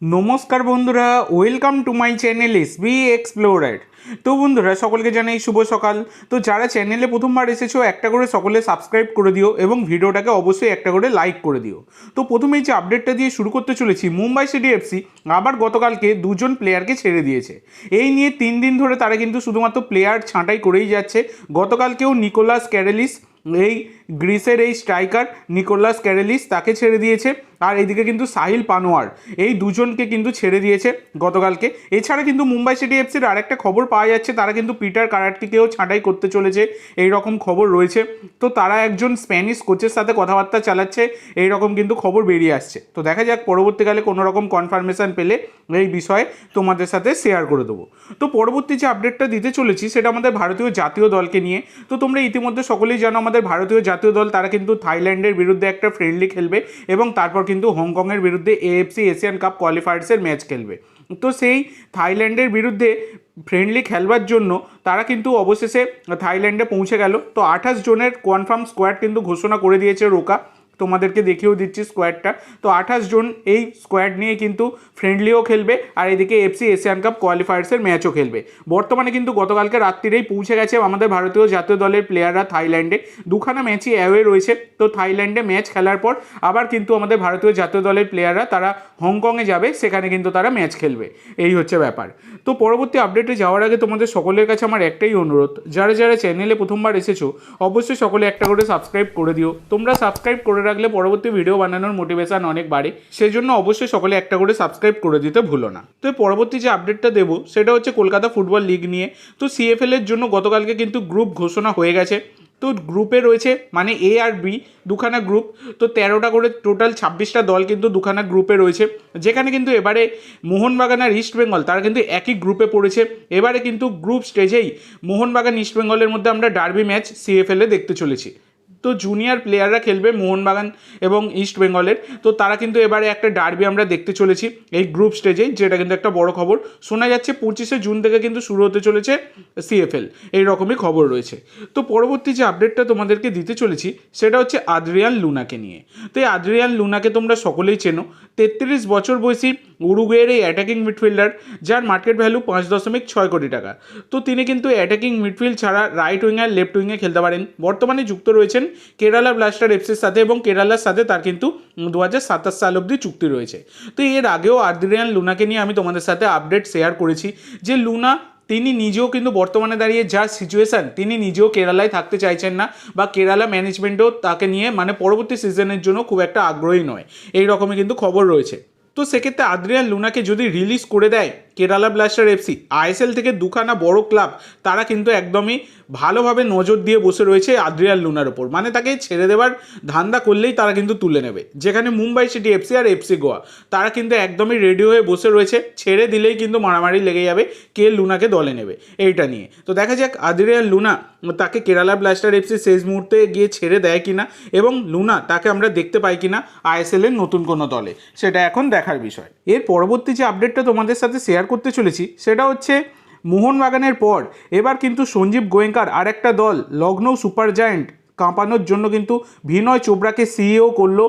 নমস্কার বন্ধুরা, welcome to my channel SB explorer. তো বন্ধুরা, সকলকে জানাই শুভ সকাল। তো যারা চ্যানেলে প্রথমবার এসেছো, একটা করে সকলে সাবস্ক্রাইব করে দিও এবং ভিডিওটাকে অবশ্যই একটা করে লাইক করে দিও। তো প্রথমেই যে আপডেটটা দিয়ে শুরু করতে চলেছি, মুম্বাই সিটি এফসি আবার গতকালকে দুজন প্লেয়ারকে ছেড়ে দিয়েছে। এই নিয়ে 3 দিন ধরে তারা কিন্তু শুধুমাত্র প্লেয়ার ছাঁটাই করেই যাচ্ছে। গতকালকেও নিকোলাস ক্যারেলিস, এই গ্রিসের এই স্ট্রাইকার নিকোলাস ক্যারেলিস, তাকে ছেড়ে দিয়েছে। আর এইদিকে কিন্তু সাহিল পানোয়ার, এই দুজনকে কিন্তু ছেড়ে দিয়েছে গতকালকে। এছাড়া কিন্তু মুম্বাই সিটি এফসির আরেকটা খবর পাওয়া যাচ্ছে, তারা কিন্তু পিটার কারাটকিকেও ছাঁটাই করতে চলেছে, এই রকম খবর রয়েছে। তো তারা একজন স্প্যানিশ কোচের সাথে কথাবার্তা চালাচ্ছে, এই রকম কিন্তু খবর বেরিয়ে আসছে। তো দেখা যাক, পরবর্তীকালে কোনো রকম কনফার্মেশন পেলে এই বিষয়ে তোমাদের সাথে শেয়ার করে দেবো। তো পরবর্তী যে আপডেটটা দিতে চলেছি সেটা আমাদের ভারতীয় জাতীয় দলকে নিয়ে। তো তোমরা ইতিমধ্যে সকলেই জানো, আমাদের ভারতীয় জাতীয় দল তারা কিন্তু থাইল্যান্ডের বিরুদ্ধে একটা ফ্রেন্ডলি খেলবে এবং তারপর কিন্তু হংকংয়ের বিরুদ্ধে এএফসি এশিয়ান কাপ কোয়ালিফায়ার্সের ম্যাচ খেলবে। তো সেই থাইল্যান্ডের বিরুদ্ধে ফ্রেন্ডলি খেলবার জন্য তারা কিন্তু অবশেষে থাইল্যান্ডে পৌঁছে গেল। তো 28 জনের কনফার্ম স্কোয়াড কিন্তু ঘোষণা করে দিয়েছে রোকা। তোমাদেরকে দেখিয়েও দিচ্ছি স্কোয়াডটা। তো 28 জন এই স্কোয়াড নিয়ে কিন্তু ফ্রেন্ডলিও খেলবে আর এদিকে এফসি এশিয়ান কাপ কোয়ালিফায়ার্সের ম্যাচও খেলবে। বর্তমানে কিন্তু গতকালকে রাত্রিরেই পৌঁছে গেছে আমাদের ভারতীয় জাতীয় দলের প্লেয়াররা থাইল্যান্ডে। দুখানা ম্যাচই অ্যাওয়ে রয়েছে। তো থাইল্যান্ডে ম্যাচ খেলার পর আবার কিন্তু আমাদের ভারতীয় জাতীয় দলের প্লেয়াররা তারা হংকংয়ে যাবে, সেখানে কিন্তু তারা ম্যাচ খেলবে। এই হচ্ছে ব্যাপার। তো পরবর্তী আপডেটে যাওয়ার আগে তোমাদের সকলের কাছে আমার একটাই অনুরোধ, যারা যারা চ্যানেলে প্রথমবার এসেছো অবশ্যই সকলে একটা করে সাবস্ক্রাইব করে দিও। তোমরা সাবস্ক্রাইব করে রাখলে পরবর্তী ভিডিও বানানোর মোটিভেশন অনেক বাড়ে, সেই জন্য অবশ্যই সকলে একটা করে সাবস্ক্রাইব করে দিতে ভুলো না। তো পরবর্তী যে আপডেটটা দেবো সেটা হচ্ছে কলকাতা ফুটবল লিগ নিয়ে। তো সিএফএল এর জন্য গতকালকে কিন্তু গ্রুপ ঘোষণা হয়ে গেছে। তো গ্রুপে রয়েছে মানে এ আর বি দুখানা গ্রুপ। তো 13টা করে টোটাল 26টা দল কিন্তু দুখানা গ্রুপে রয়েছে, যেখানে কিন্তু এবারে মোহনবাগান আর ইস্টবেঙ্গল তারা কিন্তু একই গ্রুপে পড়েছে। এবারে কিন্তু গ্রুপ স্টেজেই মোহনবাগান ইস্টবেঙ্গলের মধ্যে আমরা ডার্বি ম্যাচ সিএফএলে দেখতে চলেছি। তো জুনিয়র প্লেয়াররা খেলবে মোহনবাগান এবং ইস্ট বেঙ্গলের। তো তারা কিন্তু এবারে একটা ডার্বি আমরা দেখতে চলেছি এই গ্রুপ স্টেজে, যেটা কিন্তু একটা বড় খবর। শোনা যাচ্ছে 25শে জুন থেকে কিন্তু শুরু হতে চলেছে সিএফএল, এই রকমই খবর রয়েছে। তো পরবর্তী যে আপডেটটা তোমাদেরকে দিতে চলেছি সেটা হচ্ছে আদ্রিয়ান লুনাকে নিয়ে। তো এই আদ্রিয়ান লুনাকে তোমরা সকলেই চেনো। 33 বছর বয়সী উরুগুয়ের এই অ্যাটাকিং মিডফিল্ডার, যার মার্কেট ভ্যালু 5.6 কোটি টাকা। তো তিনি কিন্তু অ্যাটাকিং মিডফিল্ড ছাড়া রাইট উইঙ্গার লেফট উইঙ্গে খেলতে পারেন। বর্তমানে যুক্ত রয়েছেন কেরালা ব্লাস্টার এফসির সাথে এবং কেরালার সাথে তার কিন্তু 2027 সাল অবধি চুক্তি রয়েছে। তো এর আগেও আদ্রিয়ান লুনাকে নিয়ে আমি তোমাদের সাথে আপডেট শেয়ার করেছি যে লুনা তিনি নিজেও কিন্তু বর্তমানে দাঁড়িয়ে যা সিচুয়েশান, তিনি নিজেও কেরালায় থাকতে চাইছেন না, বা কেরালা ম্যানেজমেন্টও তাকে নিয়ে মানে পরবর্তী সিজনের জন্য খুব একটা আগ্রহী নয়, এই রকমই কিন্তু খবর রয়েছে। তো সেক্ষেত্রে আদ্রিয়ান লুনাকে যদি রিলিজ করে দেয় কেরালা ব্লাস্টার এফসি, আইএসএল থেকে দুখানা বড় ক্লাব তারা কিন্তু একদমই ভালোভাবে নজর দিয়ে বসে রয়েছে আদ্রিয়ান লুনার ওপর। মানে তাকে ছেড়ে দেওয়ার ধান্দা করলেই তারা কিন্তু তুলে নেবে। যেখানে মুম্বাই সিটি এফসি আর এফসি গোয়া তারা কিন্তু একদমই রেডি হয়ে বসে রয়েছে, ছেড়ে দিলেই কিন্তু মারামারি লেগে যাবে কে লুনাকে দলে নেবে এইটা নিয়ে। তো দেখা যাক আদ্রিয়ান লুনা তাকে কেরালা ব্লাস্টার এফসি শেষ মুহূর্তে গিয়ে ছেড়ে দেয় কিনা, এবং লুনা তাকে আমরা দেখতে পাই কিনা আইএসএল এর নতুন কোনো দলে, সেটা এখন দেখার বিষয়। এর পরবর্তী যে আপডেটটা তোমাদের সাথে শেয়ার করতে চলেছি সেটা হচ্ছে মোহনবাগানের পর এবার কিন্তু সঞ্জীব গোয়েঙ্কার আর একটা দল লখনৌ সুপার জায়ান্ট কাঁপানোর জন্য কিন্তু বিনয় চোপড়াকে সিইও করলো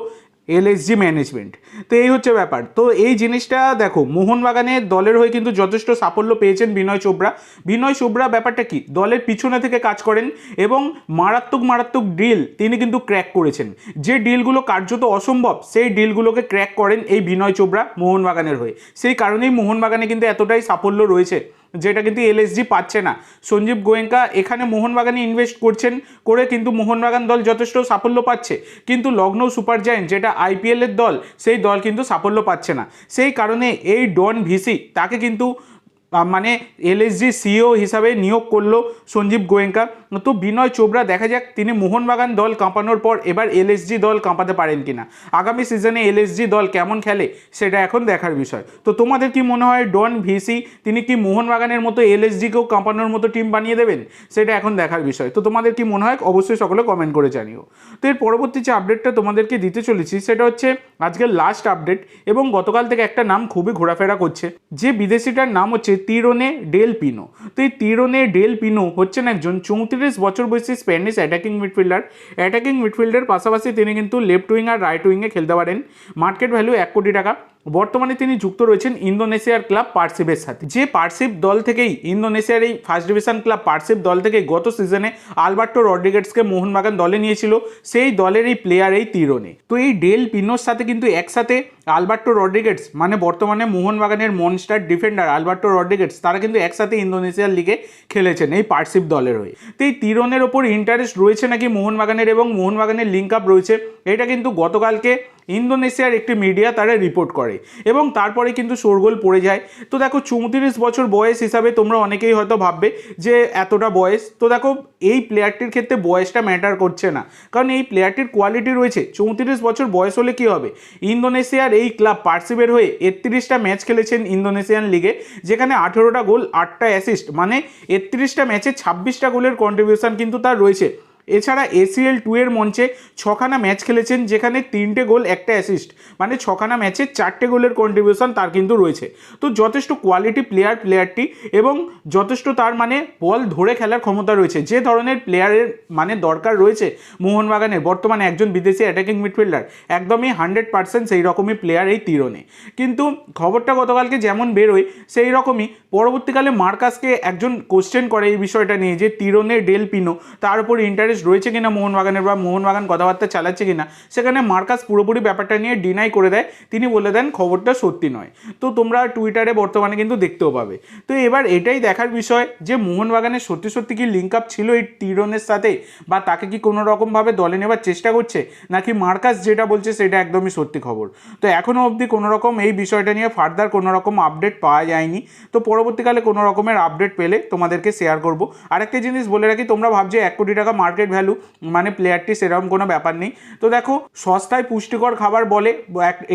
এলএসজি ম্যানেজমেন্ট। তো এই হচ্ছে ব্যাপার। তো এই জিনিসটা দেখো, মোহনবাগানের দলের হয়ে কিন্তু যথেষ্ট সাফল্য পেয়েছেন বিনয় চোপড়া। বিনয় চোপড়া ব্যাপারটা কি, দলের পিছনে থেকে কাজ করেন এবং মারাত্মক মারাত্মক ডিল তিনি কিন্তু ক্র্যাক করেছেন। যে ডিলগুলো কার্যত অসম্ভব সেই ডিলগুলোকে ক্র্যাক করেন এই বিনয় চোপড়া মোহনবাগানের হয়ে। সেই কারণেই মোহনবাগানে কিন্তু এতটাই সাফল্য রয়েছে, যেটা কিন্তু এলএসজি পাচ্ছে না। সঞ্জীব গোয়েঙ্কা এখানে মোহনবাগানে ইনভেস্ট করছেন, করে কিন্তু মোহনবাগান দল যথেষ্ট সাফল্য পাচ্ছে, কিন্তু লখনৌ সুপার জায়ান্ট যেটা আইপিএলের দল সেই দল কিন্তু সাফল্য পাচ্ছে না। সেই কারণে এই ডন ভিসি তাকে কিন্তু মানে এলএসজি সিইও হিসাবে নিয়োগ করলো সঞ্জীব গোয়েঙ্কা। তো বিনয় চোপড়া দেখা যাক তিনি মোহনবাগান দল কাঁপানোর পর এবার এলএসজি দল কাঁপাতে পারেন কিনা। আগামী সিজনে এলএসজি দল কেমন খেলে সেটা এখন দেখার বিষয়। তো তোমাদের কি মনে হয়, ডন ভিসি তিনি কি মোহনবাগানের মতো এলএসজিকেও কাঁপানোর মতো টিম বানিয়ে দেবেন, সেটা এখন দেখার বিষয়। তো তোমাদের কি মনে হয় অবশ্যই সকলে কমেন্ট করে জানিও। তো এর পরবর্তী যে আপডেটটা তোমাদেরকে দিতে চলেছি সেটা হচ্ছে আজকের লাস্ট আপডেট, এবং গতকাল থেকে একটা নাম খুবই ঘোরাফেরা করছে, যে বিদেশিটার নাম হচ্ছে তিরোনে ডেল পিনো। তো এই তিরোনে ডেল পিনো হচ্ছেন একজন 34 বছর বয়সী স্প্যানিশ অ্যাটাকিং মিডফিল্ডার। অ্যাটাকিং মিডফিল্ডের পাশাপাশি তিনি কিন্তু লেফট উইং আর রাইট উইংয়ে খেলতে পারেন। মার্কেট ভ্যালু 1 কোটি টাকা। বর্তমানে তিনি যুক্ত রয়েছেন ইন্দোনেশিয়ার ক্লাব পারসিবের সাথে। যে পারসিব দল থেকেই ইন্দোনেশিয়ার এই ফার্স্ট ডিভিশন ক্লাব পারসিব দল থেকেই গত সিজনে আলবার্টো রড্রিগেজকে মোহনবাগান দলে নিয়েছিল, সেই দলের এই প্লেয়ার এই তিরনে। তো এই ডেল পিনোর সাথে কিন্তু একসাথে আলবার্টো রড্রিগেজ মানে বর্তমানে মোহনবাগানের মনস্টার ডিফেন্ডার আলবার্টো রড্রিগেজ তারা কিন্তু একসাথে ইন্দোনেশিয়ার লিগে খেলেছেন এই পারসিব দলের হয়ে। তো এই তিরনের ওপর ইন্টারেস্ট রয়েছে নাকি মোহনবাগানের এবং মোহনবাগানের লিঙ্ক আপ রয়েছে, এটা কিন্তু গতকালকে ইন্দোনেশিয়ার একটি মিডিয়া তারা রিপোর্ট করে এবং তারপরে কিন্তু শোরগোল পড়ে যায়। তো দেখো 34 বছর বয়স হিসাবে তোমরা অনেকেই হয়তো ভাববে যে এতটা বয়স, তো দেখো এই প্লেয়ারটির ক্ষেত্রে বয়সটা ম্যাটার করছে না, কারণ এই প্লেয়ারটির কোয়ালিটি রয়েছে। 34 বছর বয়স হলে কী হবে, ইন্দোনেশিয়ার এই ক্লাব পারসিবের হয়ে 31টা ম্যাচ খেলেছেন ইন্দোনেশিয়ান লিগে, যেখানে 18টা গোল 8টা অ্যাসিস্ট, মানে 31টা ম্যাচে 26টা গোলের কন্ট্রিবিউশন কিন্তু তার রয়েছে। এছাড়া ACL 2 এর মঞ্চে 6খানা ম্যাচ খেলেছেন, যেখানে 3টে গোল 1টা অ্যাসিস্ট, মানে 6খানা ম্যাচে 4টে গোলের কন্ট্রিবিউশন তার কিন্তু রয়েছে। তো যথেষ্ট কোয়ালিটি প্লেয়ারটি এবং যথেষ্ট তার মানে বল ধরে খেলার ক্ষমতা রয়েছে। যে ধরনের প্লেয়ারের মানে দরকার রয়েছে মোহনবাগানের বর্তমানে একজন বিদেশি অ্যাটাকিং মিডফিল্ডার, একদমই 100% সেই রকমই প্লেয়ার এই তিরনে। কিন্তু খবরটা গতকালকে যেমন বেরোয় সেই রকমই পরবর্তীকালে মার্কাসকে একজন কোশ্চেন করে এই বিষয়টা নিয়ে যে তিরনের ডেল পিনো তার উপর ইন্টারেস্ট রয়েছে কিনা মোহনবাগানের বা মোহনবাগান কথাবার্তা চালাচ্ছে কিনা, সেখানে মার্কাস পুরোপুরি ব্যাপারটা নিয়ে ডিনাই করে দেয়। তিনি বলে দেন খবরটা সত্যি নয়। তো তোমরা টুইটারে বর্তমানে কিন্তু দেখতেও পাবে। তো এবার এটাই দেখার বিষয় যে মোহনবাগানের সত্যি সত্যি কি লিঙ্ক আপ ছিল এই তিরনের সাথে, বা তাকে কি কোনো রকমভাবে দলে নেবার চেষ্টা করছে, নাকি মার্কাস যেটা বলছে সেটা একদমই সত্যি খবর। তো এখনও অবধি কোনো রকম এই বিষয়টা নিয়ে ফার্দার কোনো রকম আপডেট পাওয়া যায়নি। তো পরবর্তীকালে কোনো রকমের আপডেট পেলে তোমাদেরকে শেয়ার করবো। আরেকটা জিনিস বলে রাখি, তোমরা ভাবছো 1 কোটি টাকা মার্কেট ভ্যালু, মানে প্লেয়ারটি সেরকম কোনো ব্যাপার নেই। তো দেখো সস্তায় পুষ্টিকর খাবার বলে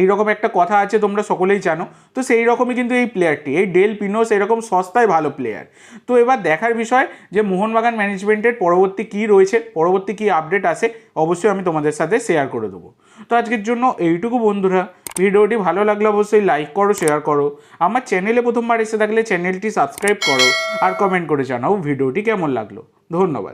এইরকম একটা কথা আছে, তোমরা সকলেই জানো। তো সেই রকমই কিন্তু এই প্লেয়ারটি, এই ডেল পিনোস এরকম সস্তায় ভালো প্লেয়ার। তো এবার দেখার বিষয় যে মোহনবাগান ম্যানেজমেন্টের পরবর্তী কী রয়েছে, পরবর্তী কী আপডেট আসে, অবশ্যই আমি তোমাদের সাথে শেয়ার করে দেবো। তো আজকের জন্য এইটুকু বন্ধুরা। ভিডিওটি ভালো লাগলে অবশ্যই লাইক করো, শেয়ার করো। আমার চ্যানেলে প্রথমবার এসে থাকলে চ্যানেলটি সাবস্ক্রাইব করো আর কমেন্ট করে জানাও ভিডিওটি কেমন লাগলো। ধন্যবাদ।